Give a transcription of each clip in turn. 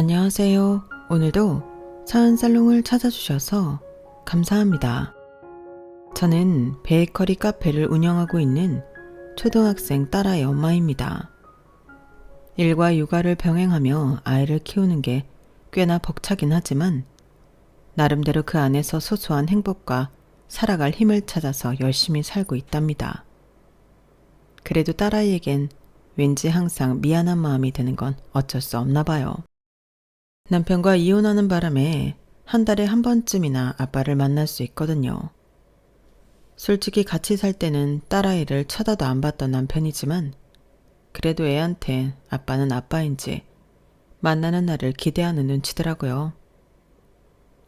안녕하세요. 오늘도 사은살롱을 찾아주셔서 감사합니다. 저는 베이커리 카페를 운영하고 있는 초등학생 딸아이 엄마입니다. 일과 육아를 병행하며 아이를 키우는 게 꽤나 벅차긴 하지만 나름대로 그 안에서 소소한 행복과 살아갈 힘을 찾아서 열심히 살고 있답니다. 그래도 딸아이에겐 왠지 항상 미안한 마음이 드는 건 어쩔 수 없나 봐요. 남편과 이혼하는 바람에 한 달에 한 번쯤이나 아빠를 만날 수 있거든요. 솔직히 같이 살 때는 딸아이를 쳐다도 안 봤던 남편이지만 그래도 애한텐 아빠는 아빠인지 만나는 날을 기대하는 눈치더라고요.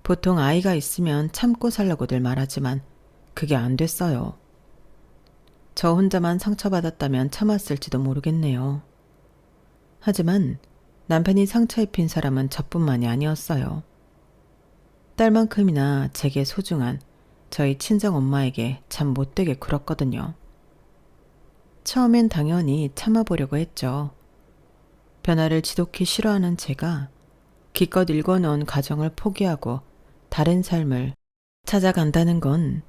보통 아이가 있으면 참고 살라고들 말하지만 그게 안 됐어요. 저 혼자만 상처받았다면 참았을지도 모르겠네요. 하지만 남편이 상처 입힌 사람은 저뿐만이 아니었어요. 딸만큼이나 제게 소중한 저희 친정엄마에게 참 못되게 굴었거든요. 처음엔 당연히 참아보려고 했죠. 변화를 지독히 싫어하는 제가 기껏 일궈놓은 가정을 포기하고 다른 삶을 찾아간다는 건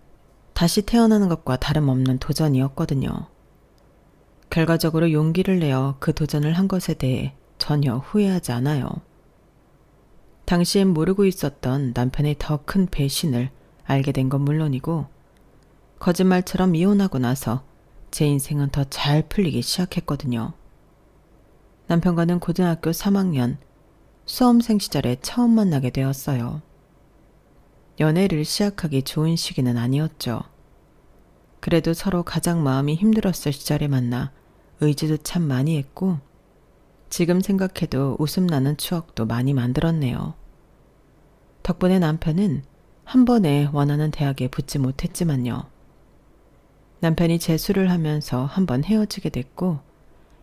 다시 태어나는 것과 다름없는 도전이었거든요. 결과적으로 용기를 내어 그 도전을 한 것에 대해 전혀 후회하지 않아요. 당시엔 모르고 있었던 남편의 더 큰 배신을 알게 된 건 물론이고 거짓말처럼 이혼하고 나서 제 인생은 더 잘 풀리기 시작했거든요. 남편과는 고등학교 3학년 수험생 시절에 처음 만나게 되었어요. 연애를 시작하기 좋은 시기는 아니었죠. 그래도 서로 가장 마음이 힘들었을 시절에 만나 의지도 참 많이 했고 지금 생각해도 웃음 나는 추억도 많이 만들었네요. 덕분에 남편은 한 번에 원하는 대학에 붙지 못했지만요. 남편이 재수를 하면서 한 번 헤어지게 됐고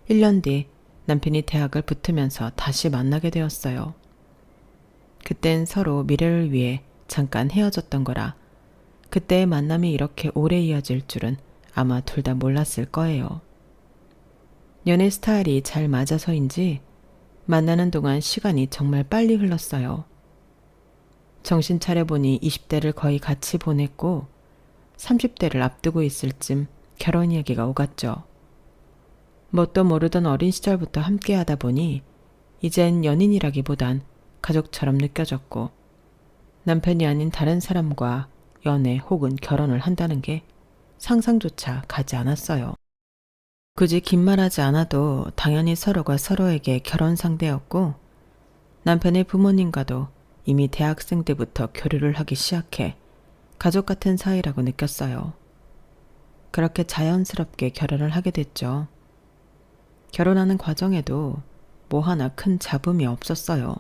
1년 뒤 남편이 대학을 붙으면서 다시 만나게 되었어요. 그땐 서로 미래를 위해 잠깐 헤어졌던 거라 그때의 만남이 이렇게 오래 이어질 줄은 아마 둘 다 몰랐을 거예요. 연애 스타일이 잘 맞아서인지 만나는 동안 시간이 정말 빨리 흘렀어요. 정신 차려보니 20대를 거의 같이 보냈고 30대를 앞두고 있을 쯤 결혼 이야기가 오갔죠. 뭣도 모르던 어린 시절부터 함께 하다 보니 이젠 연인이라기보단 가족처럼 느껴졌고 남편이 아닌 다른 사람과 연애 혹은 결혼을 한다는 게 상상조차 가지 않았어요. 굳이 긴 말하지 않아도 당연히 서로가 서로에게 결혼 상대였고 남편의 부모님과도 이미 대학생 때부터 교류를 하기 시작해 가족 같은 사이라고 느꼈어요. 그렇게 자연스럽게 결혼을 하게 됐죠. 결혼하는 과정에도 뭐 하나 큰 잡음이 없었어요.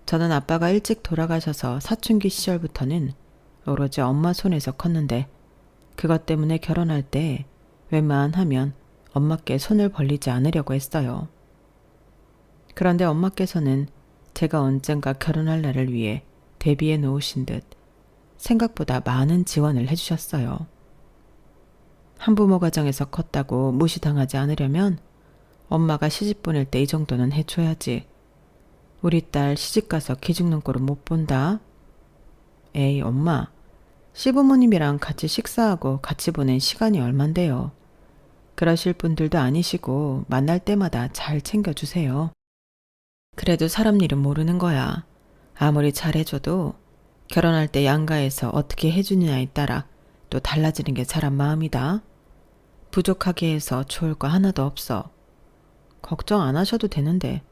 저는 아빠가 일찍 돌아가셔서 사춘기 시절부터는 오로지 엄마 손에서 컸는데 그것 때문에 결혼할 때 웬만하면 엄마께 손을 벌리지 않으려고 했어요. 그런데 엄마께서는 제가 언젠가 결혼할 날을 위해 대비해 놓으신 듯 생각보다 많은 지원을 해주셨어요. 한부모 가정에서 컸다고 무시당하지 않으려면 엄마가 시집 보낼 때 이 정도는 해줘야지. 우리 딸 시집가서 기죽는 꼴은 못 본다. 에이 엄마, 시부모님이랑 같이 식사하고 같이 보낸 시간이 얼만데요. 그러실 분들도 아니시고 만날 때마다 잘 챙겨주세요. 그래도 사람 일은 모르는 거야. 아무리 잘해줘도 결혼할 때 양가에서 어떻게 해주느냐에 따라 또 달라지는 게 사람 마음이다. 부족하게 해서 좋을 거 하나도 없어. 걱정 안 하셔도 되는데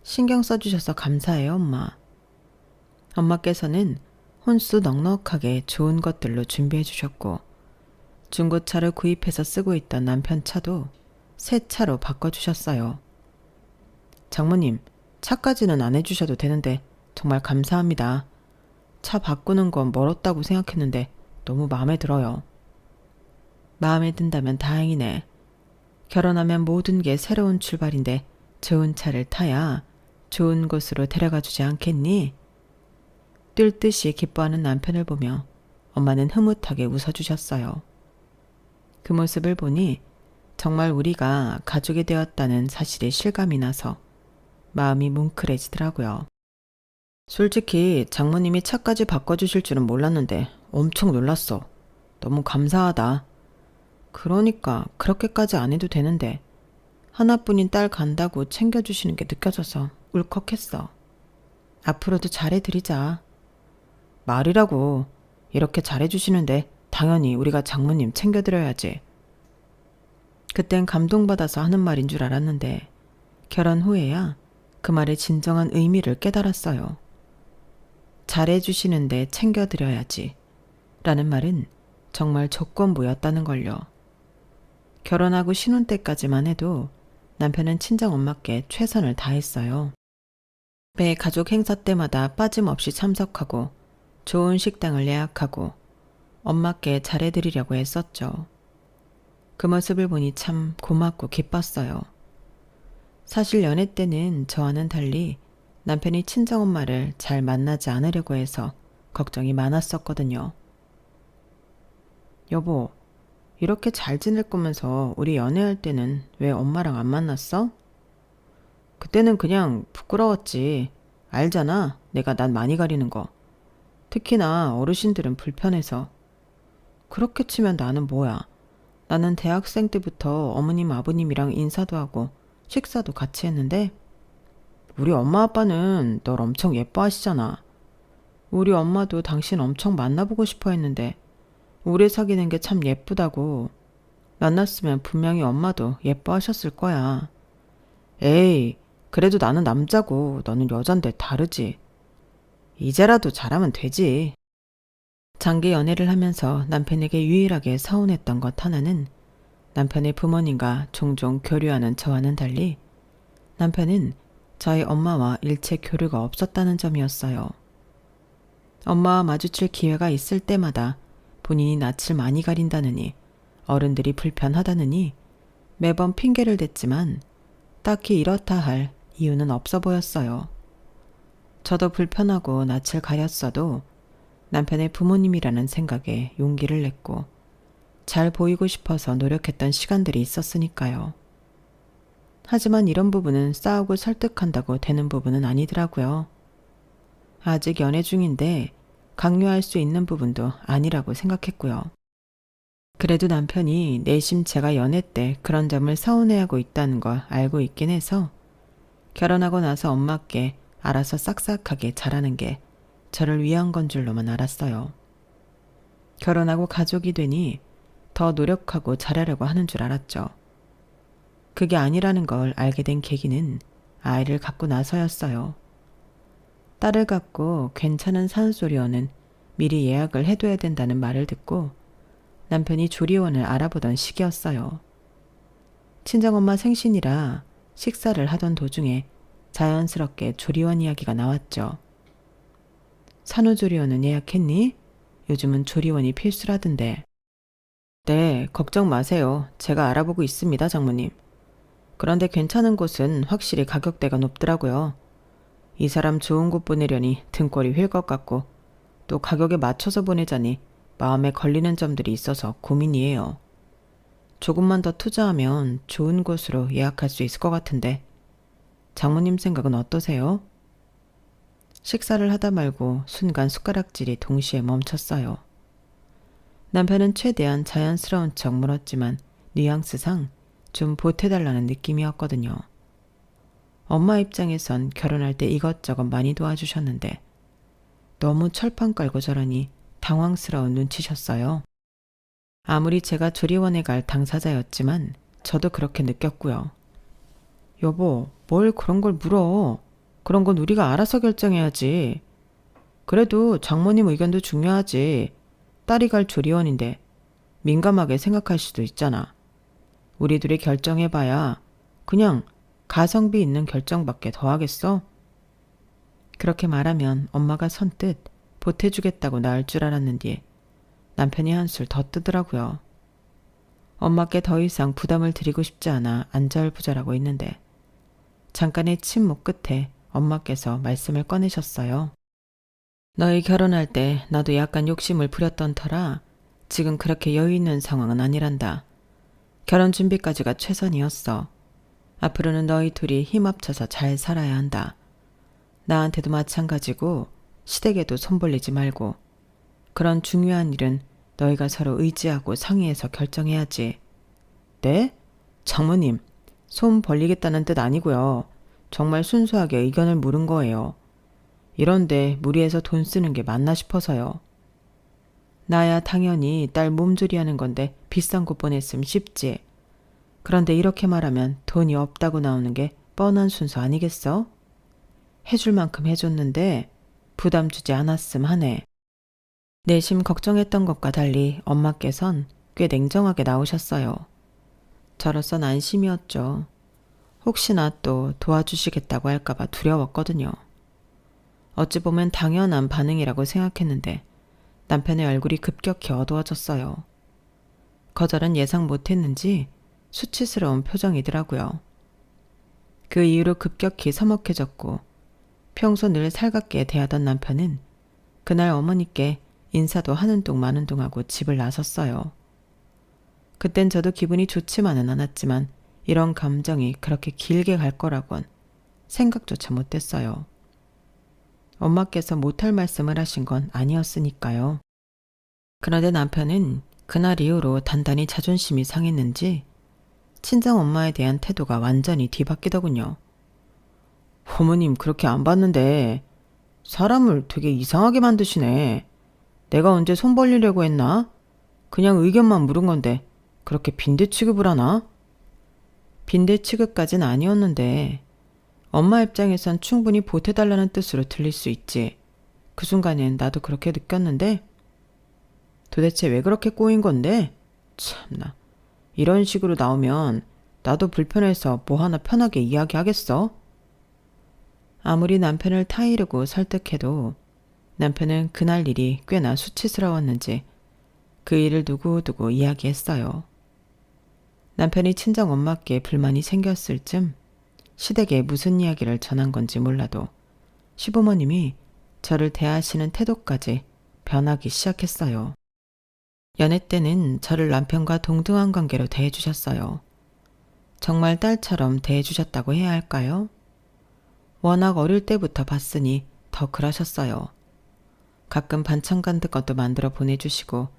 신경 써주셔서 감사해요 엄마. 엄마께서는 혼수 넉넉하게 좋은 것들로 준비해 주셨고 중고차를 구입해서 쓰고 있던 남편 차도 새 차로 바꿔주셨어요. 장모님, 차까지는 안 해주셔도 되는데 정말 감사합니다. 차 바꾸는 건 멀었다고 생각했는데 너무 마음에 들어요. 마음에 든다면 다행이네. 결혼하면 모든 게 새로운 출발인데 좋은 차를 타야 좋은 곳으로 데려가 주지 않겠니? 뛸 듯이 기뻐하는 남편을 보며 엄마는 흐뭇하게 웃어주셨어요. 그 모습을 보니 정말 우리가 가족이 되었다는 사실에 실감이 나서 마음이 뭉클해지더라고요. 솔직히 장모님이 차까지 바꿔주실 줄은 몰랐는데 엄청 놀랐어. 너무 감사하다. 그러니까 그렇게까지 안 해도 되는데 하나뿐인 딸 간다고 챙겨주시는 게 느껴져서 울컥했어. 앞으로도 잘해드리자. 말이라고. 이렇게 잘해주시는데 당연히 우리가 장모님 챙겨드려야지. 그땐 감동받아서 하는 말인 줄 알았는데 결혼 후에야 그 말의 진정한 의미를 깨달았어요. 잘해주시는데 챙겨드려야지 라는 말은 정말 조건부였다는 걸요. 결혼하고 신혼 때까지만 해도 남편은 친정엄마께 최선을 다했어요. 매 가족 행사 때마다 빠짐없이 참석하고 좋은 식당을 예약하고 엄마께 잘해드리려고 했었죠. 그 모습을 보니 참 고맙고 기뻤어요. 사실 연애 때는 저와는 달리 남편이 친정엄마를 잘 만나지 않으려고 해서 걱정이 많았었거든요. 여보, 이렇게 잘 지낼 거면서 우리 연애할 때는 왜 엄마랑 안 만났어? 그때는 그냥 부끄러웠지. 알잖아, 내가 난 많이 가리는 거. 특히나 어르신들은 불편해서. 그렇게 치면 나는 뭐야? 나는 대학생 때부터 어머님 아버님이랑 인사도 하고 식사도 같이 했는데 우리 엄마 아빠는 널 엄청 예뻐하시잖아. 우리 엄마도 당신 엄청 만나보고 싶어 했는데 오래 사귀는 게 참 예쁘다고. 만났으면 분명히 엄마도 예뻐하셨을 거야. 에이, 그래도 나는 남자고 너는 여잔데 다르지. 이제라도 잘하면 되지. 장기 연애를 하면서 남편에게 유일하게 서운했던 것 하나는 남편의 부모님과 종종 교류하는 저와는 달리 남편은 저희 엄마와 일체 교류가 없었다는 점이었어요. 엄마와 마주칠 기회가 있을 때마다 본인이 낯을 많이 가린다느니 어른들이 불편하다느니 매번 핑계를 댔지만 딱히 이렇다 할 이유는 없어 보였어요. 저도 불편하고 낯을 가렸어도 남편의 부모님이라는 생각에 용기를 냈고 잘 보이고 싶어서 노력했던 시간들이 있었으니까요. 하지만 이런 부분은 싸우고 설득한다고 되는 부분은 아니더라고요. 아직 연애 중인데 강요할 수 있는 부분도 아니라고 생각했고요. 그래도 남편이 내심 제가 연애 때 그런 점을 서운해하고 있다는 걸 알고 있긴 해서 결혼하고 나서 엄마께 알아서 싹싹하게 잘하는 게 저를 위한 건 줄로만 알았어요. 결혼하고 가족이 되니 더 노력하고 잘하려고 하는 줄 알았죠. 그게 아니라는 걸 알게 된 계기는 아이를 갖고 나서였어요. 딸을 갖고 괜찮은 산후조리원은 미리 예약을 해둬야 된다는 말을 듣고 남편이 조리원을 알아보던 시기였어요. 친정엄마 생신이라 식사를 하던 도중에 자연스럽게 조리원 이야기가 나왔죠. 산후조리원은 예약했니? 요즘은 조리원이 필수라던데. 네, 걱정 마세요. 제가 알아보고 있습니다, 장모님. 그런데 괜찮은 곳은 확실히 가격대가 높더라고요. 이 사람 좋은 곳 보내려니 등골이 휠 것 같고 또 가격에 맞춰서 보내자니 마음에 걸리는 점들이 있어서 고민이에요. 조금만 더 투자하면 좋은 곳으로 예약할 수 있을 것 같은데 장모님 생각은 어떠세요? 식사를 하다 말고 순간 숟가락질이 동시에 멈췄어요. 남편은 최대한 자연스러운 척 물었지만 뉘앙스상 좀 보태달라는 느낌이었거든요. 엄마 입장에선 결혼할 때 이것저것 많이 도와주셨는데 너무 철판 깔고 저러니 당황스러운 눈치셨어요. 아무리 제가 조리원에 갈 당사자였지만 저도 그렇게 느꼈고요. 여보, 뭘 그런 걸 물어. 그런 건 우리가 알아서 결정해야지. 그래도 장모님 의견도 중요하지. 딸이 갈 조리원인데 민감하게 생각할 수도 있잖아. 우리 둘이 결정해봐야 그냥 가성비 있는 결정밖에 더 하겠어? 그렇게 말하면 엄마가 선뜻 보태주겠다고 나을 줄 알았는데 남편이 한술 더 뜨더라고요. 엄마께 더 이상 부담을 드리고 싶지 않아 안절부절하고 있는데 잠깐의 침묵 끝에 엄마께서 말씀을 꺼내셨어요. 너희 결혼할 때 나도 약간 욕심을 부렸던 터라 지금 그렇게 여유 있는 상황은 아니란다. 결혼 준비까지가 최선이었어. 앞으로는 너희 둘이 힘 합쳐서 잘 살아야 한다. 나한테도 마찬가지고 시댁에도 손 벌리지 말고. 그런 중요한 일은 너희가 서로 의지하고 상의해서 결정해야지. 네? 장모님, 손 벌리겠다는 뜻 아니고요. 정말 순수하게 의견을 물은 거예요. 이런데 무리해서 돈 쓰는 게 맞나 싶어서요. 나야 당연히 딸 몸조리하는 건데 비싼 거 보냈으면 쉽지. 그런데 이렇게 말하면 돈이 없다고 나오는 게 뻔한 순서 아니겠어? 해줄 만큼 해줬는데 부담 주지 않았음 하네. 내심 걱정했던 것과 달리 엄마께선 꽤 냉정하게 나오셨어요. 저로선 안심이었죠. 혹시나 또 도와주시겠다고 할까봐 두려웠거든요. 어찌 보면 당연한 반응이라고 생각했는데 남편의 얼굴이 급격히 어두워졌어요. 거절은 예상 못했는지 수치스러운 표정이더라고요. 그 이후로 급격히 서먹해졌고 평소 늘 살갑게 대하던 남편은 그날 어머니께 인사도 하는 둥 마는 둥 하고 집을 나섰어요. 그땐 저도 기분이 좋지만은 않았지만 이런 감정이 그렇게 길게 갈 거라곤 생각조차 못했어요. 엄마께서 못할 말씀을 하신 건 아니었으니까요. 그런데 남편은 그날 이후로 단단히 자존심이 상했는지 친정 엄마에 대한 태도가 완전히 뒤바뀌더군요. 어머님 그렇게 안 봤는데 사람을 되게 이상하게 만드시네. 내가 언제 손 벌리려고 했나? 그냥 의견만 물은 건데 그렇게 빈대 취급을 하나? 빈대 취급까진 아니었는데 엄마 입장에선 충분히 보태달라는 뜻으로 들릴 수 있지. 그 순간엔 나도 그렇게 느꼈는데 도대체 왜 그렇게 꼬인 건데? 참나. 이런 식으로 나오면 나도 불편해서 뭐 하나 편하게 이야기하겠어? 아무리 남편을 타이르고 설득해도 남편은 그날 일이 꽤나 수치스러웠는지 그 일을 두고두고 이야기했어요. 남편이 친정 엄마께 불만이 생겼을 쯤 시댁에 무슨 이야기를 전한 건지 몰라도 시부모님이 저를 대하시는 태도까지 변하기 시작했어요. 연애 때는 저를 남편과 동등한 관계로 대해주셨어요. 정말 딸처럼 대해주셨다고 해야 할까요? 워낙 어릴 때부터 봤으니 더 그러셨어요. 가끔 반찬 같은 것도 만들어 보내주시고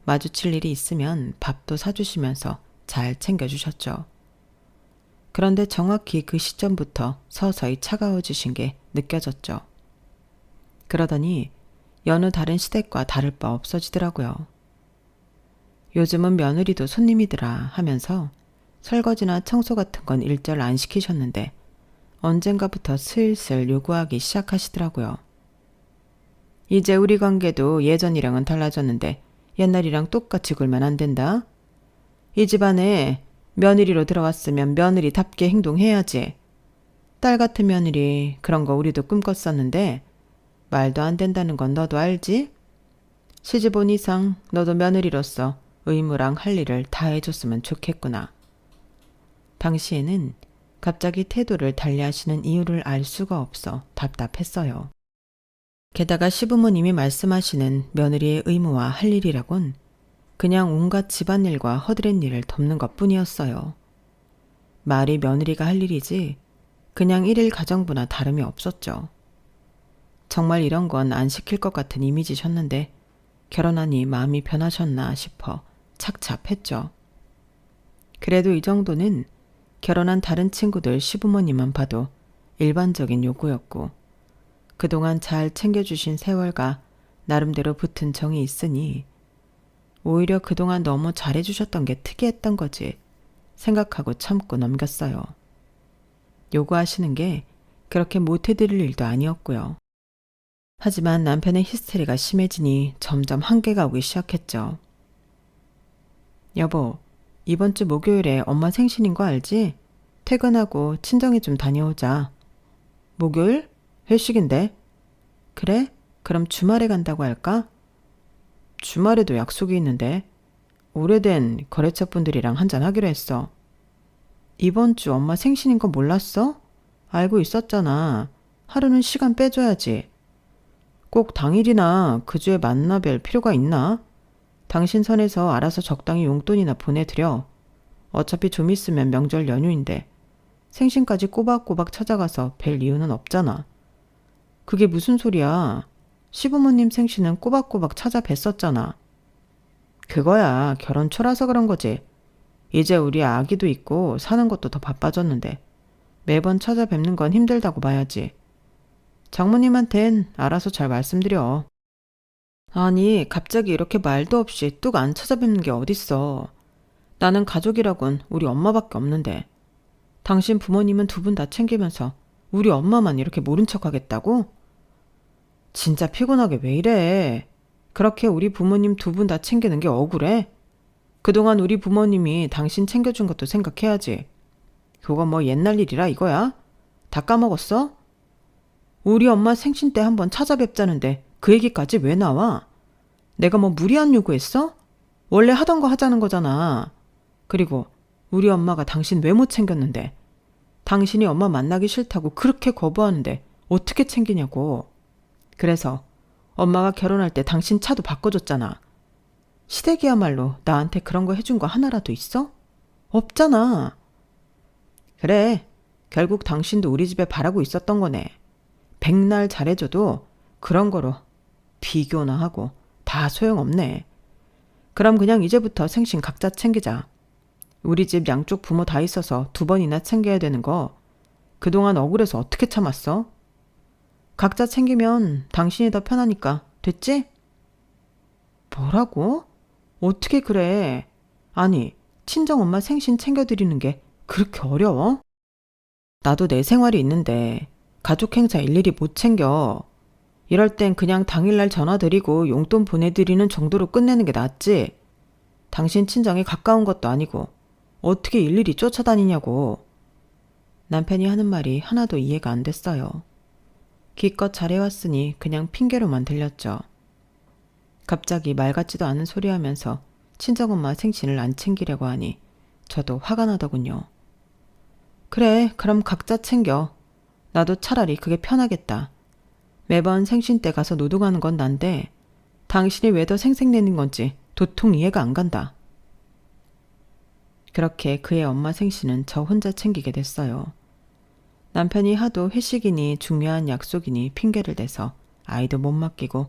마주칠 일이 있으면 밥도 사주시면서 잘 챙겨주셨죠. 그런데 정확히 그 시점부터 서서히 차가워지신 게 느껴졌죠. 그러더니 여느 다른 시댁과 다를 바 없어지더라고요. 요즘은 며느리도 손님이더라 하면서 설거지나 청소 같은 건 일절 안 시키셨는데 언젠가부터 슬슬 요구하기 시작하시더라고요. 이제 우리 관계도 예전이랑은 달라졌는데 옛날이랑 똑같이 굴면 안 된다. 이 집안에 며느리로 들어왔으면 며느리답게 행동해야지. 딸 같은 며느리 그런 거 우리도 꿈꿨었는데 말도 안 된다는 건 너도 알지? 시집 온 이상 너도 며느리로서 의무랑 할 일을 다 해줬으면 좋겠구나. 당시에는 갑자기 태도를 달리하시는 이유를 알 수가 없어 답답했어요. 게다가 시부모님이 말씀하시는 며느리의 의무와 할 일이라곤 그냥 온갖 집안일과 허드렛 일을 돕는 것뿐이었어요. 말이 며느리가 할 일이지 그냥 일일 가정부나 다름이 없었죠. 정말 이런 건 안 시킬 것 같은 이미지셨는데 결혼하니 마음이 변하셨나 싶어 착잡했죠. 그래도 이 정도는 결혼한 다른 친구들 시부모님만 봐도 일반적인 요구였고 그동안 잘 챙겨주신 세월과 나름대로 붙은 정이 있으니 오히려 그동안 너무 잘해주셨던 게 특이했던 거지 생각하고 참고 넘겼어요. 요구하시는 게 그렇게 못해드릴 일도 아니었고요. 하지만 남편의 히스테리가 심해지니 점점 한계가 오기 시작했죠. 여보, 이번 주 목요일에 엄마 생신인 거 알지? 퇴근하고 친정에 좀 다녀오자. 목요일? 회식인데? 그래? 그럼 주말에 간다고 할까? 주말에도 약속이 있는데 오래된 거래처분들이랑 한잔하기로 했어. 이번 주 엄마 생신인 거 몰랐어? 알고 있었잖아. 하루는 시간 빼줘야지. 꼭 당일이나 그 주에 만나뵐 필요가 있나? 당신 선에서 알아서 적당히 용돈이나 보내드려. 어차피 좀 있으면 명절 연휴인데 생신까지 꼬박꼬박 찾아가서 뵐 이유는 없잖아. 그게 무슨 소리야. 시부모님 생신은 꼬박꼬박 찾아뵀었잖아. 그거야 결혼 초라서 그런 거지. 이제 우리 아기도 있고 사는 것도 더 바빠졌는데 매번 찾아뵙는 건 힘들다고 봐야지. 장모님한텐 알아서 잘 말씀드려. 아니 갑자기 이렇게 말도 없이 뚝 안 찾아뵙는 게 어딨어. 나는 가족이라곤 우리 엄마밖에 없는데 당신 부모님은 두 분 다 챙기면서 우리 엄마만 이렇게 모른 척 하겠다고? 진짜 피곤하게 왜 이래. 그렇게 우리 부모님 두 분 다 챙기는 게 억울해? 그동안 우리 부모님이 당신 챙겨준 것도 생각해야지. 그거 뭐 옛날 일이라 이거야? 다 까먹었어? 우리 엄마 생신 때 한번 찾아뵙자는데 그 얘기까지 왜 나와? 내가 뭐 무리한 요구했어? 원래 하던 거 하자는 거잖아. 그리고 우리 엄마가 당신 왜 못 챙겼는데? 당신이 엄마 만나기 싫다고 그렇게 거부하는데 어떻게 챙기냐고. 그래서 엄마가 결혼할 때 당신 차도 바꿔줬잖아. 시댁이야말로 나한테 그런 거 해준 거 하나라도 있어? 없잖아. 그래, 결국 당신도 우리 집에 바라고 있었던 거네. 백날 잘해줘도 그런 거로 비교나 하고 다 소용없네. 그럼 그냥 이제부터 생신 각자 챙기자. 우리 집 양쪽 부모 다 있어서 2번이나 챙겨야 되는 거 그동안 억울해서 어떻게 참았어? 각자 챙기면 당신이 더 편하니까 됐지? 뭐라고? 어떻게 그래? 아니, 친정엄마 생신 챙겨드리는 게 그렇게 어려워? 나도 내 생활이 있는데 가족 행사 일일이 못 챙겨. 이럴 땐 그냥 당일날 전화드리고 용돈 보내드리는 정도로 끝내는 게 낫지. 당신 친정이 가까운 것도 아니고 어떻게 일일이 쫓아다니냐고. 남편이 하는 말이 하나도 이해가 안 됐어요. 기껏 잘해왔으니 그냥 핑계로만 들렸죠. 갑자기 말 같지도 않은 소리 하면서 친정엄마 생신을 안 챙기려고 하니 저도 화가 나더군요. 그래, 그럼 각자 챙겨. 나도 차라리 그게 편하겠다. 매번 생신 때 가서 노동하는 건 난데 당신이 왜 더 생색내는 건지 도통 이해가 안 간다. 그렇게 그의 엄마 생신은 저 혼자 챙기게 됐어요. 남편이 하도 회식이니 중요한 약속이니 핑계를 대서 아이도 못 맡기고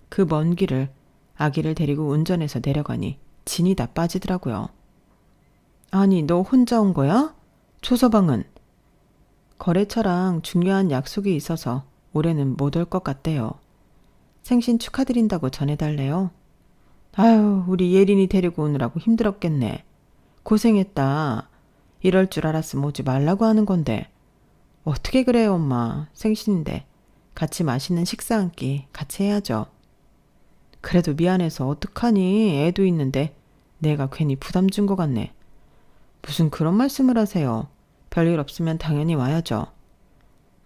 그 먼 길을 아기를 데리고 운전해서 내려가니 진이 다 빠지더라고요. 아니, 너 혼자 온 거야? 초서방은? 거래처랑 중요한 약속이 있어서 올해는 못 올 것 같대요. 생신 축하드린다고 전해달래요. 아유, 우리 예린이 데리고 오느라고 힘들었겠네. 고생했다. 이럴 줄 알았으면 오지 말라고 하는 건데. 어떻게 그래요, 엄마. 생신인데 같이 맛있는 식사 한 끼 같이 해야죠. 그래도 미안해서 어떡하니. 애도 있는데 내가 괜히 부담 준 것 같네. 무슨 그런 말씀을 하세요. 별일 없으면 당연히 와야죠.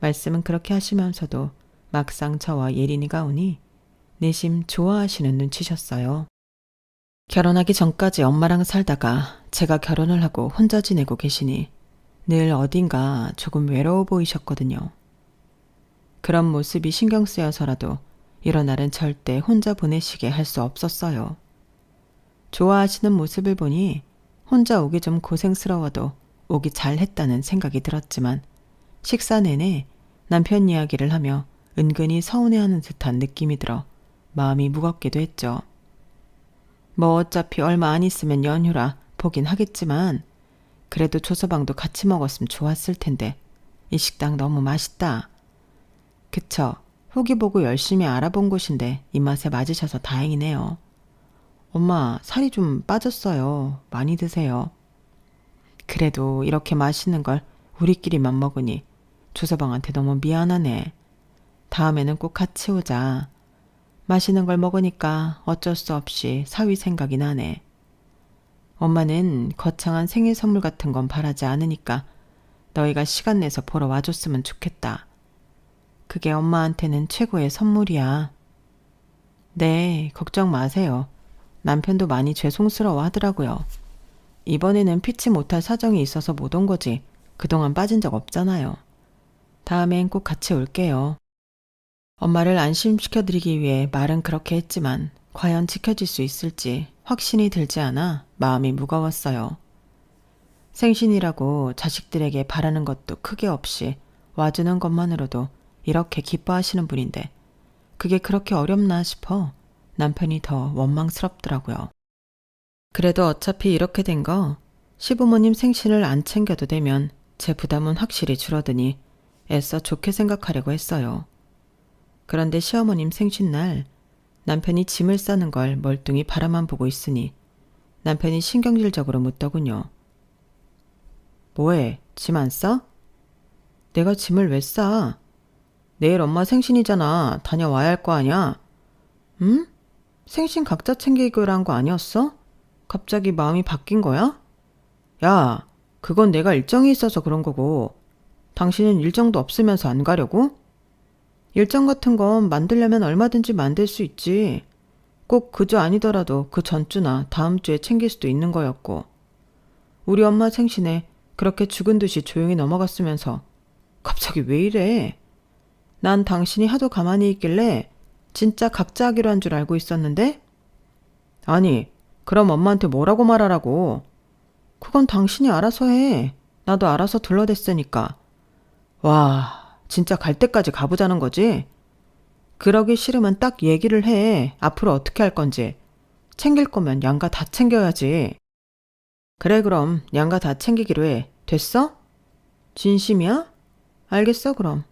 말씀은 그렇게 하시면서도 막상 저와 예린이가 오니 내심 좋아하시는 눈치셨어요. 결혼하기 전까지 엄마랑 살다가 제가 결혼을 하고 혼자 지내고 계시니 늘 어딘가 조금 외로워 보이셨거든요. 그런 모습이 신경 쓰여서라도 이런 날은 절대 혼자 보내시게 할 수 없었어요. 좋아하시는 모습을 보니 혼자 오기 좀 고생스러워도 오기 잘했다는 생각이 들었지만 식사 내내 남편 이야기를 하며 은근히 서운해하는 듯한 느낌이 들어 마음이 무겁기도 했죠. 뭐 어차피 얼마 안 있으면 연휴라 보긴 하겠지만 그래도 조서방도 같이 먹었으면 좋았을 텐데 이 식당 너무 맛있다. 그쵸? 후기 보고 열심히 알아본 곳인데 입맛에 맞으셔서 다행이네요. 엄마 살이 좀 빠졌어요. 많이 드세요. 그래도 이렇게 맛있는 걸 우리끼리만 먹으니 조서방한테 너무 미안하네. 다음에는 꼭 같이 오자. 맛있는 걸 먹으니까 어쩔 수 없이 사위 생각이 나네. 엄마는 거창한 생일 선물 같은 건 바라지 않으니까 너희가 시간 내서 보러 와줬으면 좋겠다. 그게 엄마한테는 최고의 선물이야. 네, 걱정 마세요. 남편도 많이 죄송스러워 하더라고요. 이번에는 피치 못할 사정이 있어서 못 온 거지 그동안 빠진 적 없잖아요. 다음엔 꼭 같이 올게요. 엄마를 안심시켜드리기 위해 말은 그렇게 했지만 과연 지켜질 수 있을지 확신이 들지 않아 마음이 무거웠어요. 생신이라고 자식들에게 바라는 것도 크게 없이 와주는 것만으로도 이렇게 기뻐하시는 분인데 그게 그렇게 어렵나 싶어 남편이 더 원망스럽더라고요. 그래도 어차피 이렇게 된 거 시부모님 생신을 안 챙겨도 되면 제 부담은 확실히 줄어드니 애써 좋게 생각하려고 했어요. 그런데 시어머님 생신날 남편이 짐을 싸는 걸 멀뚱히 바라만 보고 있으니 남편이 신경질적으로 묻더군요. 뭐해? 짐 안 싸? 내가 짐을 왜 싸? 내일 엄마 생신이잖아. 다녀와야 할 거 아냐? 응? 생신 각자 챙기기로 한 거 아니었어? 갑자기 마음이 바뀐 거야? 야, 그건 내가 일정이 있어서 그런 거고 당신은 일정도 없으면서 안 가려고? 일정 같은 건 만들려면 얼마든지 만들 수 있지. 꼭 그 주 아니더라도 그 전주나 다음 주에 챙길 수도 있는 거였고. 우리 엄마 생신에 그렇게 죽은 듯이 조용히 넘어갔으면서 갑자기 왜 이래? 난 당신이 하도 가만히 있길래 진짜 각자 하기로 한 줄 알고 있었는데? 아니, 그럼 엄마한테 뭐라고 말하라고? 그건 당신이 알아서 해. 나도 알아서 둘러댔으니까. 와, 진짜 갈 때까지 가보자는 거지? 그러기 싫으면 딱 얘기를 해. 앞으로 어떻게 할 건지. 챙길 거면 양가 다 챙겨야지. 그래, 그럼 양가 다 챙기기로 해. 됐어? 진심이야? 알겠어, 그럼.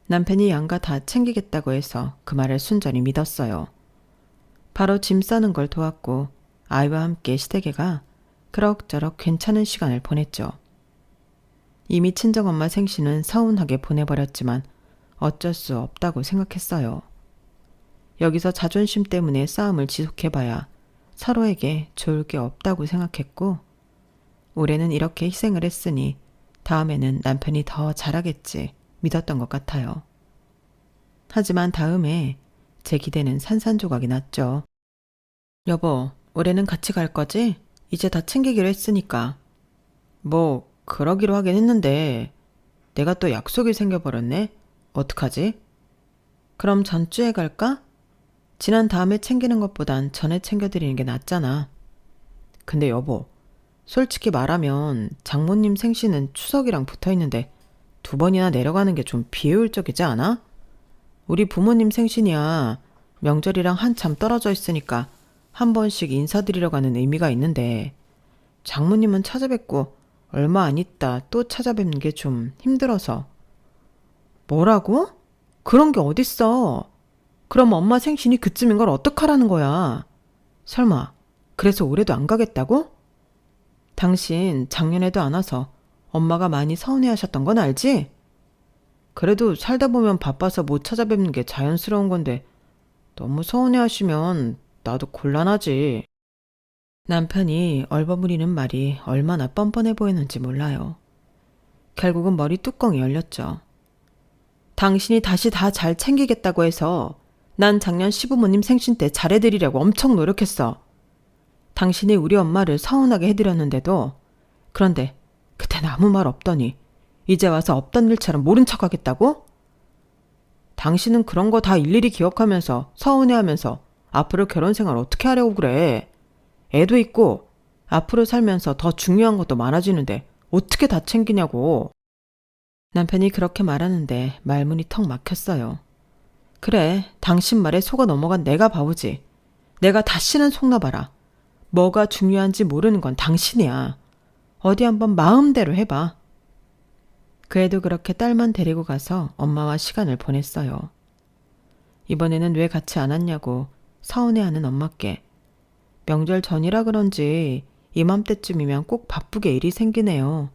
남편이 양가 다 챙기겠다고 해서 그 말을 순전히 믿었어요. 바로 짐 싸는 걸 도왔고 아이와 함께 시댁에가 그럭저럭 괜찮은 시간을 보냈죠. 이미 친정엄마 생신은 서운하게 보내버렸지만 어쩔 수 없다고 생각했어요. 여기서 자존심 때문에 싸움을 지속해봐야 서로에게 좋을 게 없다고 생각했고 올해는 이렇게 희생을 했으니 다음에는 남편이 더 잘하겠지 믿었던 것 같아요. 하지만 다음에 제 기대는 산산조각이 났죠. 여보, 올해는 같이 갈 거지? 이제 다 챙기기로 했으니까. 뭐 그러기로 하긴 했는데 내가 또 약속이 생겨버렸네? 어떡하지? 그럼 전주에 갈까? 지난 다음에 챙기는 것보단 전에 챙겨드리는 게 낫잖아. 근데 여보, 솔직히 말하면 장모님 생신은 추석이랑 붙어있는데 2번이나 내려가는 게 좀 비효율적이지 않아? 우리 부모님 생신이야. 명절이랑 한참 떨어져 있으니까 한 번씩 인사드리러 가는 의미가 있는데 장모님은 찾아뵙고 얼마 안 있다 또 찾아뵙는 게 좀 힘들어서. 뭐라고? 그런 게 어딨어. 그럼 엄마 생신이 그쯤인 걸 어떡하라는 거야. 설마 그래서 올해도 안 가겠다고? 당신 작년에도 안 와서 엄마가 많이 서운해하셨던 건 알지? 그래도 살다 보면 바빠서 못 찾아뵙는 게 자연스러운 건데 너무 서운해하시면 나도 곤란하지. 남편이 얼버무리는 말이 얼마나 뻔뻔해 보이는지 몰라요. 결국은 머리 뚜껑이 열렸죠. 당신이 다시 다 잘 챙기겠다고 해서 난 작년 시부모님 생신 때 잘해드리려고 엄청 노력했어. 당신이 우리 엄마를 서운하게 해드렸는데도 그런데 그땐 아무 말 없더니 이제 와서 없던 일처럼 모른 척 하겠다고? 당신은 그런 거 다 일일이 기억하면서 서운해하면서 앞으로 결혼 생활 어떻게 하려고 그래. 애도 있고 앞으로 살면서 더 중요한 것도 많아지는데 어떻게 다 챙기냐고. 남편이 그렇게 말하는데 말문이 턱 막혔어요. 그래, 당신 말에 속아 넘어간 내가 바보지. 내가 다시는 속나봐라. 뭐가 중요한지 모르는 건 당신이야. 어디 한번 마음대로 해봐. 그 애도 그렇게 딸만 데리고 가서 엄마와 시간을 보냈어요. 이번에는 왜 같이 안 왔냐고 서운해하는 엄마께 명절 전이라 그런지 이맘때쯤이면 꼭 바쁘게 일이 생기네요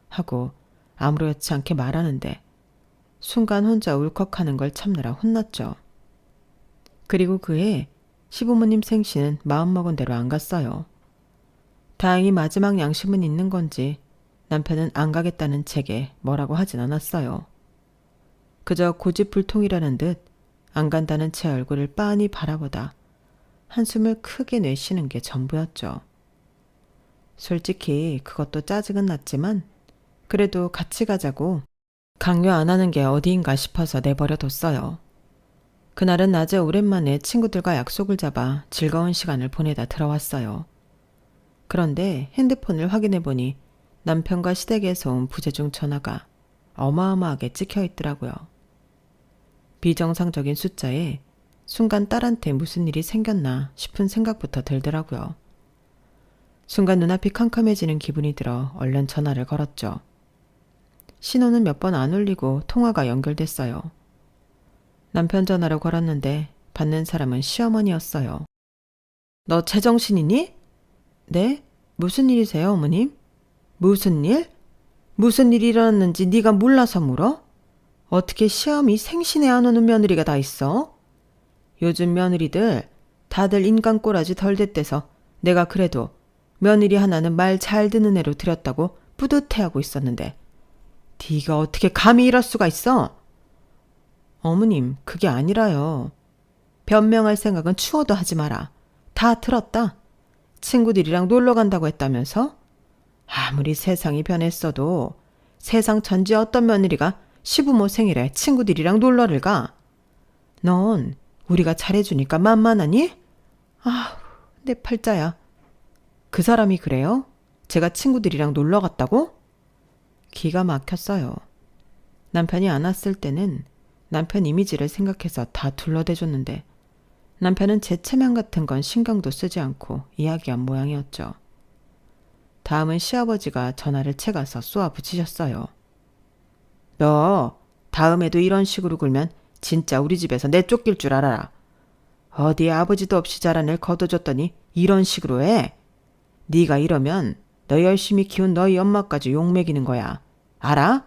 하고 아무렇지 않게 말하는데 순간 혼자 울컥하는 걸 참느라 혼났죠. 그리고 그해 시부모님 생신은 마음먹은 대로 안 갔어요. 다행히 마지막 양심은 있는 건지 남편은 안 가겠다는 책에 뭐라고 하진 않았어요. 그저 고집불통이라는 듯 안 간다는 제 얼굴을 빤히 바라보다 한숨을 크게 내쉬는 게 전부였죠. 솔직히 그것도 짜증은 났지만 그래도 같이 가자고 강요 안 하는 게 어디인가 싶어서 내버려뒀어요. 그날은 낮에 오랜만에 친구들과 약속을 잡아 즐거운 시간을 보내다 들어왔어요. 그런데 핸드폰을 확인해보니 남편과 시댁에서 온 부재중 전화가 어마어마하게 찍혀 있더라고요. 비정상적인 숫자에 순간 딸한테 무슨 일이 생겼나 싶은 생각부터 들더라고요. 순간 눈앞이 캄캄해지는 기분이 들어 얼른 전화를 걸었죠. 신호는 몇 번 안 울리고 통화가 연결됐어요. 남편 전화로 걸었는데 받는 사람은 시어머니였어요. 너 제정신이니? 네? 무슨 일이세요, 어머님? 무슨 일? 무슨 일이 일어났는지 네가 몰라서 물어? 어떻게 시험이 생신에 안 오는 며느리가 다 있어? 요즘 며느리들 다들 인간 꼬라지 덜 됐대서 내가 그래도 며느리 하나는 말 잘 듣는 애로 들였다고 뿌듯해하고 있었는데 네가 어떻게 감히 이럴 수가 있어? 어머님, 그게 아니라요. 변명할 생각은 추워도 하지 마라. 다 들었다. 친구들이랑 놀러 간다고 했다면서? 아무리 세상이 변했어도 세상 전체 어떤 며느리가 시부모 생일에 친구들이랑 놀러를 가? 넌 우리가 잘해주니까 만만하니? 아, 내 팔자야. 그 사람이 그래요? 제가 친구들이랑 놀러 갔다고? 기가 막혔어요. 남편이 안 왔을 때는 남편 이미지를 생각해서 다 둘러대줬는데 남편은 제 체면 같은 건 신경도 쓰지 않고 이야기한 모양이었죠. 다음은 시아버지가 전화를 채가서 쏘아붙이셨어요. 너 다음에도 이런 식으로 굴면 진짜 우리 집에서 내쫓길 줄 알아라. 어디에 아버지도 없이 자란 애를 거둬줬더니 이런 식으로 해? 네가 이러면 너 열심히 키운 너희 엄마까지 욕먹이는 거야. 알아?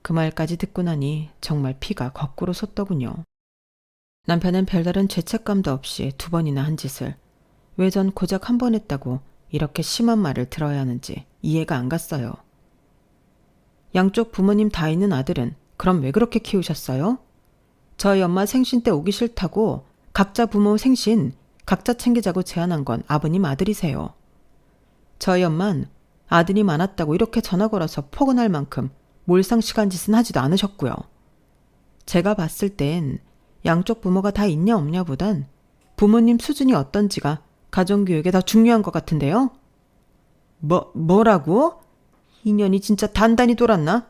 그 말까지 듣고 나니 정말 피가 거꾸로 솟더군요. 남편은 별다른 죄책감도 없이 2번이나 한 짓을 왜 전 고작 1번 했다고 이렇게 심한 말을 들어야 하는지 이해가 안 갔어요. 양쪽 부모님 다 있는 아들은 그럼 왜 그렇게 키우셨어요? 저희 엄마 생신 때 오기 싫다고 각자 부모 생신 각자 챙기자고 제안한 건 아버님 아들이세요. 저희 엄만 아들이 많았다고 이렇게 전화 걸어서 포근할 만큼 몰상식한 짓은 하지도 않으셨고요. 제가 봤을 땐 양쪽 부모가 다 있냐 없냐 보단 부모님 수준이 어떤지가 가정교육에 더 중요한 것 같은데요. 뭐라고? 인연이 진짜 단단히 돌았나?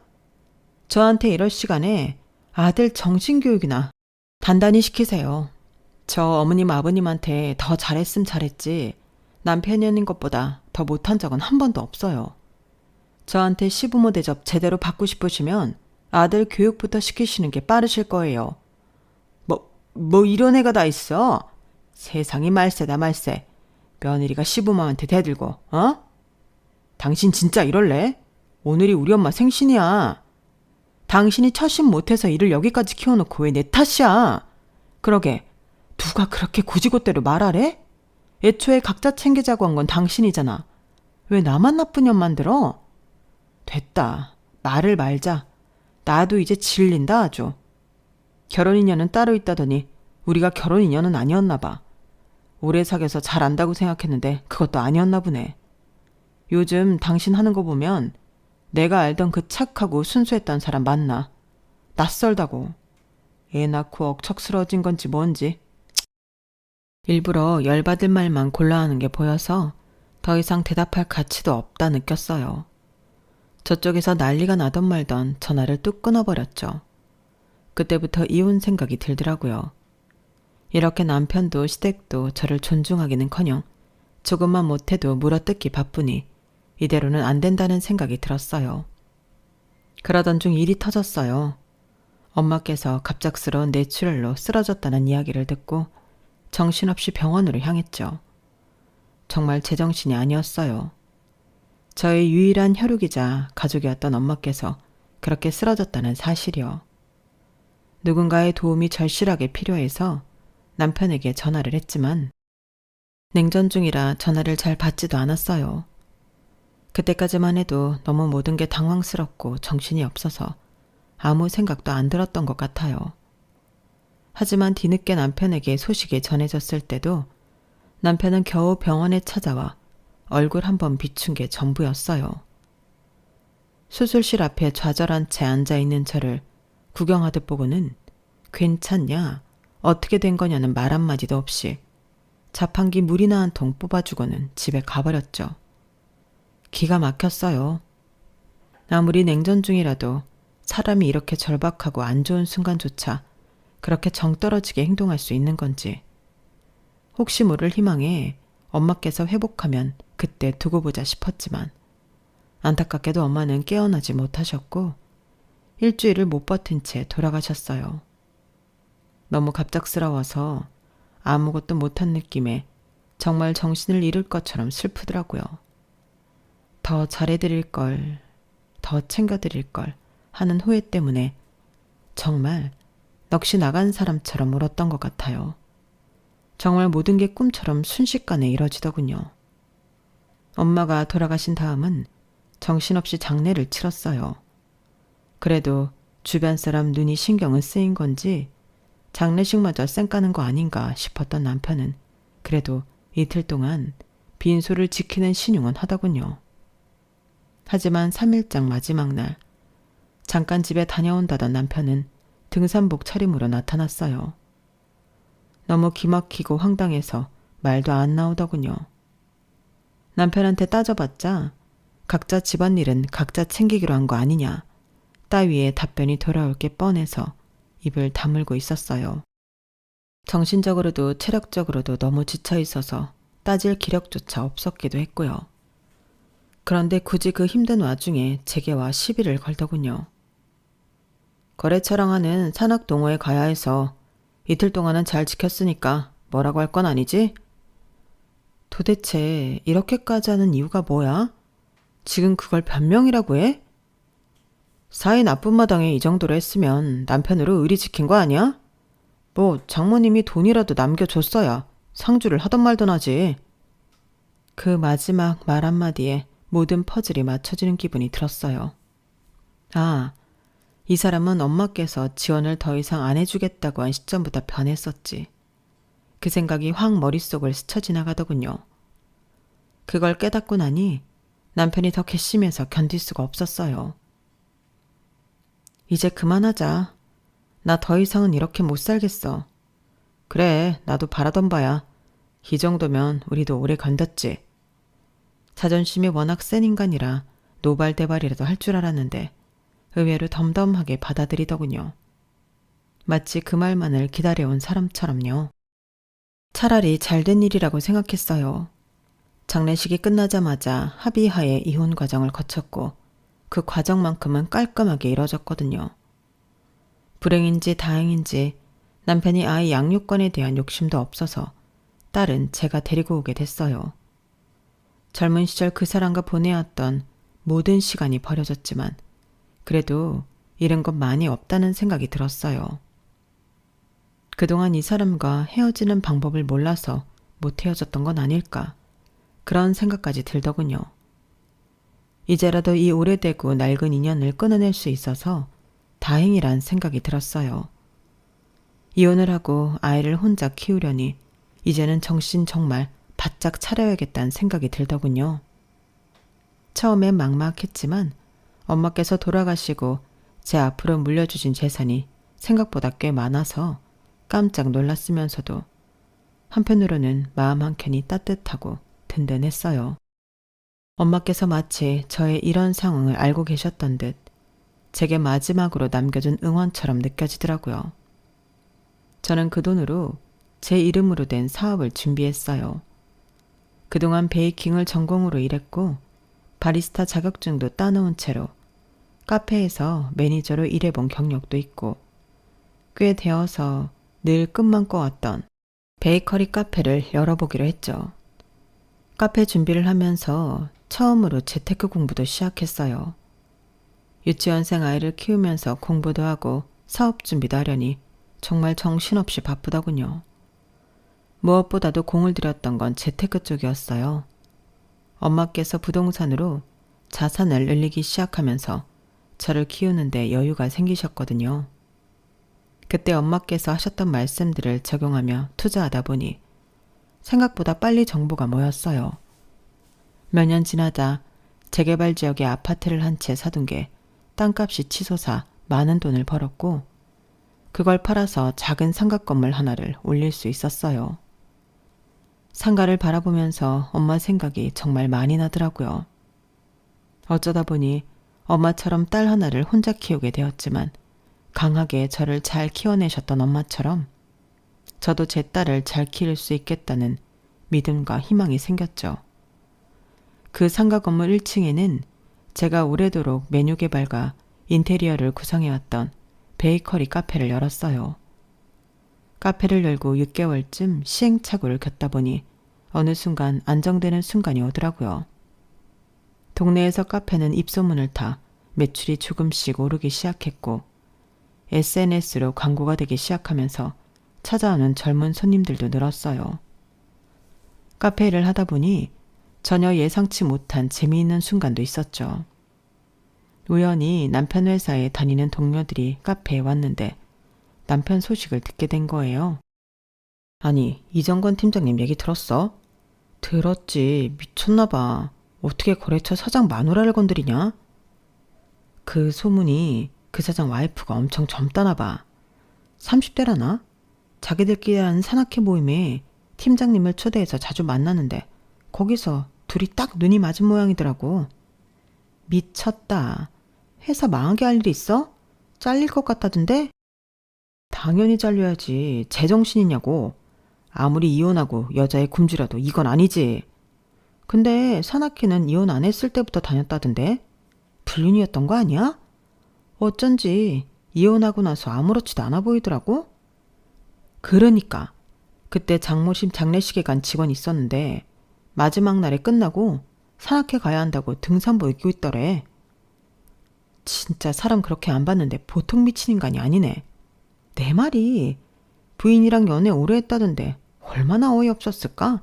저한테 이럴 시간에 아들 정신교육이나 단단히 시키세요. 저 어머님 아버님한테 더 잘했음 잘했지 남편이 하는 것보다 더 못한 적은 한 번도 없어요. 저한테 시부모 대접 제대로 받고 싶으시면 아들 교육부터 시키시는 게 빠르실 거예요. 뭐 이런 애가 다 있어? 세상이 말세다 말세. 며느리가 시부모한테 대들고, 어? 당신 진짜 이럴래? 오늘이 우리 엄마 생신이야. 당신이 처신 못해서 이를 여기까지 키워놓고 왜 내 탓이야? 그러게, 누가 그렇게 굳이고대로 말하래? 애초에 각자 챙기자고 한 건 당신이잖아. 왜 나만 나쁜 년 만들어? 됐다. 말을 말자. 나도 이제 질린다 아주. 결혼 인연은 따로 있다더니 우리가 결혼 인연은 아니었나 봐. 오래 사귀어서 잘 안다고 생각했는데 그것도 아니었나 보네. 요즘 당신 하는 거 보면 내가 알던 그 착하고 순수했던 사람 맞나? 낯설다고. 애 낳고 억척스러워진 건지 뭔지. 일부러 열받을 말만 골라하는 게 보여서 더 이상 대답할 가치도 없다 느꼈어요. 저쪽에서 난리가 나던 말던 전화를 뚝 끊어버렸죠. 그때부터 이혼 생각이 들더라고요. 이렇게 남편도 시댁도 저를 존중하기는커녕 조금만 못해도 물어뜯기 바쁘니 이대로는 안 된다는 생각이 들었어요. 그러던 중 일이 터졌어요. 엄마께서 갑작스러운 뇌출혈로 쓰러졌다는 이야기를 듣고 정신없이 병원으로 향했죠. 정말 제정신이 아니었어요. 저의 유일한 혈육이자 가족이었던 엄마께서 그렇게 쓰러졌다는 사실이요. 누군가의 도움이 절실하게 필요해서 남편에게 전화를 했지만 냉전 중이라 전화를 잘 받지도 않았어요. 그때까지만 해도 너무 모든 게 당황스럽고 정신이 없어서 아무 생각도 안 들었던 것 같아요. 하지만 뒤늦게 남편에게 소식이 전해졌을 때도 남편은 겨우 병원에 찾아와 얼굴 한번 비춘 게 전부였어요. 수술실 앞에 좌절한 채 앉아있는 저를 구경하듯 보고는 괜찮냐? 어떻게 된 거냐는 말 한마디도 없이 자판기 물이나 한 통 뽑아주고는 집에 가버렸죠. 기가 막혔어요. 아무리 냉전 중이라도 사람이 이렇게 절박하고 안 좋은 순간조차 그렇게 정 떨어지게 행동할 수 있는 건지. 혹시 모를 희망에 엄마께서 회복하면 그때 두고 보자 싶었지만 안타깝게도 엄마는 깨어나지 못하셨고 일주일을 못 버틴 채 돌아가셨어요. 너무 갑작스러워서 아무것도 못한 느낌에 정말 정신을 잃을 것처럼 슬프더라고요. 더 잘해드릴 걸, 더 챙겨드릴 걸 하는 후회 때문에 정말 넋이 나간 사람처럼 울었던 것 같아요. 정말 모든 게 꿈처럼 순식간에 이뤄지더군요. 엄마가 돌아가신 다음은 정신없이 장례를 치렀어요. 그래도 주변 사람 눈이 신경은 쓰인 건지 장례식마저 쌩까는 거 아닌가 싶었던 남편은 그래도 이틀 동안 빈소를 지키는 신용은 하더군요. 하지만 3일장 마지막 날 잠깐 집에 다녀온다던 남편은 등산복 차림으로 나타났어요. 너무 기막히고 황당해서 말도 안 나오더군요. 남편한테 따져봤자 각자 집안일은 각자 챙기기로 한 거 아니냐 따위의 답변이 돌아올 게 뻔해서 입을 다물고 있었어요. 정신적으로도 체력적으로도 너무 지쳐 있어서 따질 기력조차 없었기도 했고요. 그런데 굳이 그 힘든 와중에 제게와 시비를 걸더군요. 거래처랑 하는 산악동호회 가야 해서 이틀 동안은 잘 지켰으니까 뭐라고 할 건 아니지? 도대체 이렇게까지 하는 이유가 뭐야? 지금 그걸 변명이라고 해? 사이 나쁜 마당에 이 정도로 했으면 남편으로 의리 지킨 거 아니야? 뭐 장모님이 돈이라도 남겨줬어야 상주를 하던 말던 하지. 그 마지막 말 한마디에 모든 퍼즐이 맞춰지는 기분이 들었어요. 아, 이 사람은 엄마께서 지원을 더 이상 안 해주겠다고 한 시점보다 변했었지. 그 생각이 확 머릿속을 스쳐 지나가더군요. 그걸 깨닫고 나니 남편이 더 괘씸해서 견딜 수가 없었어요. 이제 그만하자. 나 더 이상은 이렇게 못 살겠어. 그래, 나도 바라던 바야. 이 정도면 우리도 오래 견뎠지. 자존심이 워낙 센 인간이라 노발대발이라도 할 줄 알았는데 의외로 덤덤하게 받아들이더군요. 마치 그 말만을 기다려온 사람처럼요. 차라리 잘된 일이라고 생각했어요. 장례식이 끝나자마자 합의하에 이혼 과정을 거쳤고 그 과정만큼은 깔끔하게 이뤄졌거든요. 불행인지 다행인지 남편이 아이 양육권에 대한 욕심도 없어서 딸은 제가 데리고 오게 됐어요. 젊은 시절 그 사람과 보내왔던 모든 시간이 버려졌지만 그래도 잃은 것 많이 없다는 생각이 들었어요. 그동안 이 사람과 헤어지는 방법을 몰라서 못 헤어졌던 건 아닐까 그런 생각까지 들더군요. 이제라도 이 오래되고 낡은 인연을 끊어낼 수 있어서 다행이란 생각이 들었어요. 이혼을 하고 아이를 혼자 키우려니 이제는 정신 정말 바짝 차려야겠다는 생각이 들더군요. 처음엔 막막했지만 엄마께서 돌아가시고 제 앞으로 물려주신 재산이 생각보다 꽤 많아서 깜짝 놀랐으면서도 한편으로는 마음 한켠이 따뜻하고 든든했어요. 엄마께서 마치 저의 이런 상황을 알고 계셨던 듯 제게 마지막으로 남겨준 응원처럼 느껴지더라고요. 저는 그 돈으로 제 이름으로 된 사업을 준비했어요. 그동안 베이킹을 전공으로 일했고 바리스타 자격증도 따놓은 채로 카페에서 매니저로 일해본 경력도 있고 꽤 되어서 늘 꿈만 꿔왔던 베이커리 카페를 열어보기로 했죠. 카페 준비를 하면서 처음으로 재테크 공부도 시작했어요. 유치원생 아이를 키우면서 공부도 하고 사업 준비도 하려니 정말 정신없이 바쁘더군요. 무엇보다도 공을 들였던 건 재테크 쪽이었어요. 엄마께서 부동산으로 자산을 늘리기 시작하면서 저를 키우는데 여유가 생기셨거든요. 그때 엄마께서 하셨던 말씀들을 적용하며 투자하다 보니 생각보다 빨리 정보가 모였어요. 몇 년 지나다 재개발 지역에 아파트를 한 채 사둔 게 땅값이 치솟아 많은 돈을 벌었고 그걸 팔아서 작은 상가 건물 하나를 올릴 수 있었어요. 상가를 바라보면서 엄마 생각이 정말 많이 나더라고요. 어쩌다 보니 엄마처럼 딸 하나를 혼자 키우게 되었지만 강하게 저를 잘 키워내셨던 엄마처럼 저도 제 딸을 잘 키울 수 있겠다는 믿음과 희망이 생겼죠. 그 상가 건물 1층에는 제가 오래도록 메뉴 개발과 인테리어를 구성해왔던 베이커리 카페를 열었어요. 카페를 열고 6개월쯤 시행착오를 겪다 보니 어느 순간 안정되는 순간이 오더라고요. 동네에서 카페는 입소문을 타 매출이 조금씩 오르기 시작했고 SNS로 광고가 되기 시작하면서 찾아오는 젊은 손님들도 늘었어요. 카페 일을 하다 보니 전혀 예상치 못한 재미있는 순간도 있었죠. 우연히 남편 회사에 다니는 동료들이 카페에 왔는데 남편 소식을 듣게 된 거예요. 아니, 이정건 팀장님 얘기 들었어? 들었지. 미쳤나 봐. 어떻게 거래처 사장 마누라를 건드리냐? 그 소문이 그 사장 와이프가 엄청 젊다나 봐. 30대라나? 자기들끼리 하는 산악회 모임에 팀장님을 초대해서 자주 만나는데 거기서 둘이 딱 눈이 맞은 모양이더라고. 미쳤다. 회사 망하게 할 일이 있어? 잘릴 것 같다던데? 당연히 잘려야지. 제정신이냐고. 아무리 이혼하고 여자의 굶주려도 이건 아니지. 근데 산악회는 이혼 안 했을 때부터 다녔다던데? 불륜이었던 거 아니야? 어쩐지 이혼하고 나서 아무렇지도 않아 보이더라고? 그러니까 그때 장모심 장례식에 간 직원이 있었는데 마지막 날에 끝나고 산악회 가야 한다고 등산복 입고 있더래. 진짜 사람 그렇게 안 봤는데 보통 미친 인간이 아니네. 내 말이 부인이랑 연애 오래 했다던데 얼마나 어이없었을까?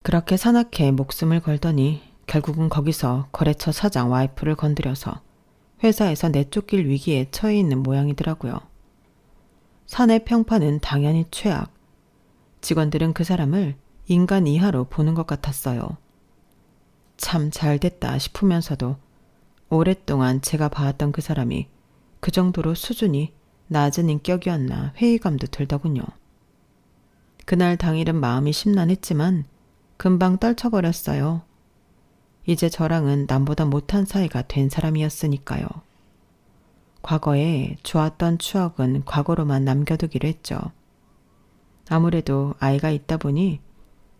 그렇게 산악회에 목숨을 걸더니 결국은 거기서 거래처 사장 와이프를 건드려서 회사에서 내쫓길 위기에 처해 있는 모양이더라고요. 사내 평판은 당연히 최악. 직원들은 그 사람을 인간 이하로 보는 것 같았어요. 참 잘됐다 싶으면서도 오랫동안 제가 봐왔던 그 사람이 그 정도로 수준이 낮은 인격이었나 회의감도 들더군요. 그날 당일은 마음이 심란했지만 금방 떨쳐버렸어요. 이제 저랑은 남보다 못한 사이가 된 사람이었으니까요. 과거에 좋았던 추억은 과거로만 남겨두기로 했죠. 아무래도 아이가 있다 보니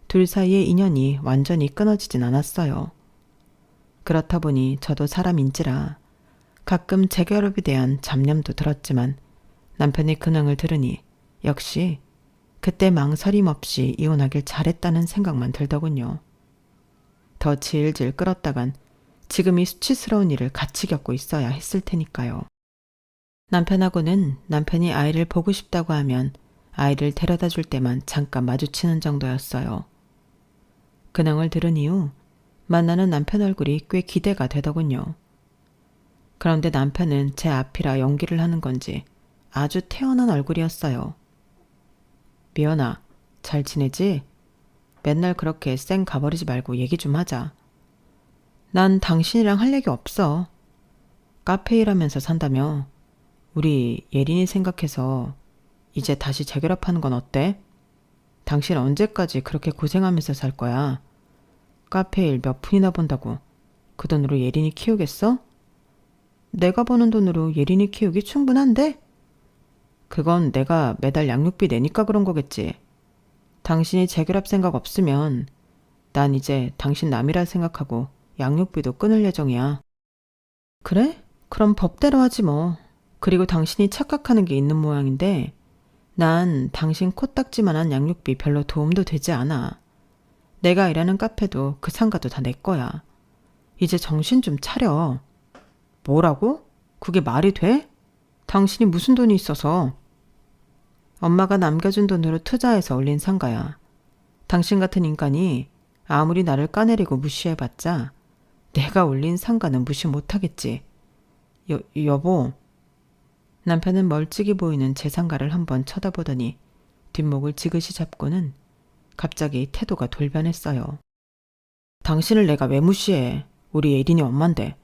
둘 사이의 인연이 완전히 끊어지진 않았어요. 그렇다 보니 저도 사람인지라 가끔 재결합에 대한 잡념도 들었지만 남편의 근황을 들으니 역시 그때 망설임 없이 이혼하길 잘했다는 생각만 들더군요. 더 질질 끌었다간 지금 이 수치스러운 일을 같이 겪고 있어야 했을 테니까요. 남편하고는 남편이 아이를 보고 싶다고 하면 아이를 데려다 줄 때만 잠깐 마주치는 정도였어요. 근황을 들은 이후 만나는 남편 얼굴이 꽤 기대가 되더군요. 그런데 남편은 제 앞이라 연기를 하는 건지 아주 태연한 얼굴이었어요. 미연아, 잘 지내지? 맨날 그렇게 쌩 가버리지 말고 얘기 좀 하자. 난 당신이랑 할 얘기 없어. 카페 일하면서 산다며. 우리 예린이 생각해서 이제 다시 재결합하는 건 어때? 당신 언제까지 그렇게 고생하면서 살 거야? 카페 일 몇 푼이나 번다고 그 돈으로 예린이 키우겠어? 내가 버는 돈으로 예린이 키우기 충분한데? 그건 내가 매달 양육비 내니까 그런 거겠지. 당신이 재결합 생각 없으면 난 이제 당신 남이라 생각하고 양육비도 끊을 예정이야. 그래? 그럼 법대로 하지 뭐. 그리고 당신이 착각하는 게 있는 모양인데 난 당신 코딱지만한 양육비 별로 도움도 되지 않아. 내가 일하는 카페도 그 상가도 다 내 거야. 이제 정신 좀 차려. 뭐라고? 그게 말이 돼? 당신이 무슨 돈이 있어서? 엄마가 남겨준 돈으로 투자해서 올린 상가야. 당신 같은 인간이 아무리 나를 까내리고 무시해봤자 내가 올린 상가는 무시 못하겠지. 여보. 남편은 멀찍이 보이는 제 상가를 한번 쳐다보더니 뒷목을 지그시 잡고는 갑자기 태도가 돌변했어요. 당신을 내가 왜 무시해? 우리 예린이 엄만데.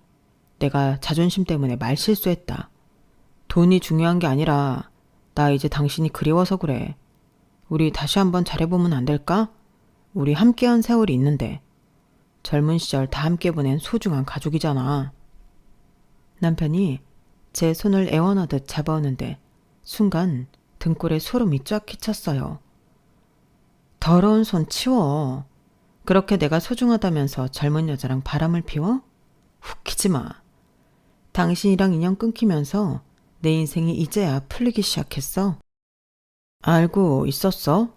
내가 자존심 때문에 말 실수했다. 돈이 중요한 게 아니라 나 이제 당신이 그리워서 그래. 우리 다시 한번 잘해보면 안 될까? 우리 함께한 세월이 있는데. 젊은 시절 다 함께 보낸 소중한 가족이잖아. 남편이 제 손을 애원하듯 잡아오는데 순간 등골에 소름이 쫙 끼쳤어요. 더러운 손 치워. 그렇게 내가 소중하다면서 젊은 여자랑 바람을 피워? 웃기지 마. 당신이랑 인연 끊기면서 내 인생이 이제야 풀리기 시작했어. 알고 있었어?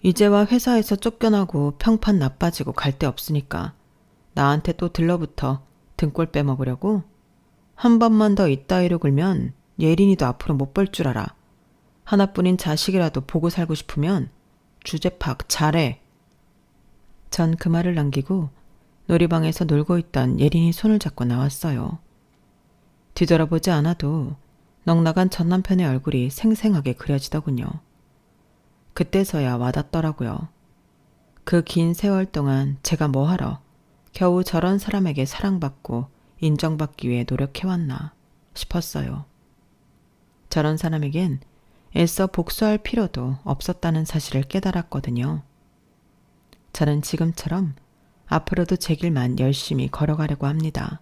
이제와 회사에서 쫓겨나고 평판 나빠지고 갈 데 없으니까 나한테 또 들러붙어 등골 빼먹으려고? 한 번만 더 이따위로 굴면 예린이도 앞으로 못 볼 줄 알아. 하나뿐인 자식이라도 보고 살고 싶으면 주제 파악 잘해. 전 그 말을 남기고 놀이방에서 놀고 있던 예린이 손을 잡고 나왔어요. 뒤돌아보지 않아도 넉나간 전 남편의 얼굴이 생생하게 그려지더군요. 그때서야 와닿더라고요. 그 긴 세월 동안 제가 뭐하러 겨우 저런 사람에게 사랑받고 인정받기 위해 노력해왔나 싶었어요. 저런 사람에겐 애써 복수할 필요도 없었다는 사실을 깨달았거든요. 저는 지금처럼 앞으로도 제 길만 열심히 걸어가려고 합니다.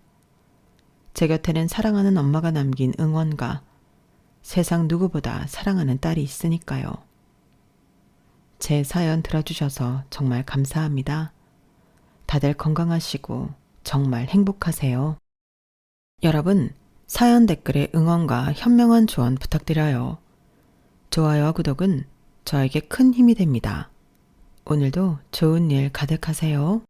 제 곁에는 사랑하는 엄마가 남긴 응원과 세상 누구보다 사랑하는 딸이 있으니까요. 제 사연 들어주셔서 정말 감사합니다. 다들 건강하시고 정말 행복하세요. 여러분, 사연 댓글에 응원과 현명한 조언 부탁드려요. 좋아요와 구독은 저에게 큰 힘이 됩니다. 오늘도 좋은 일 가득하세요.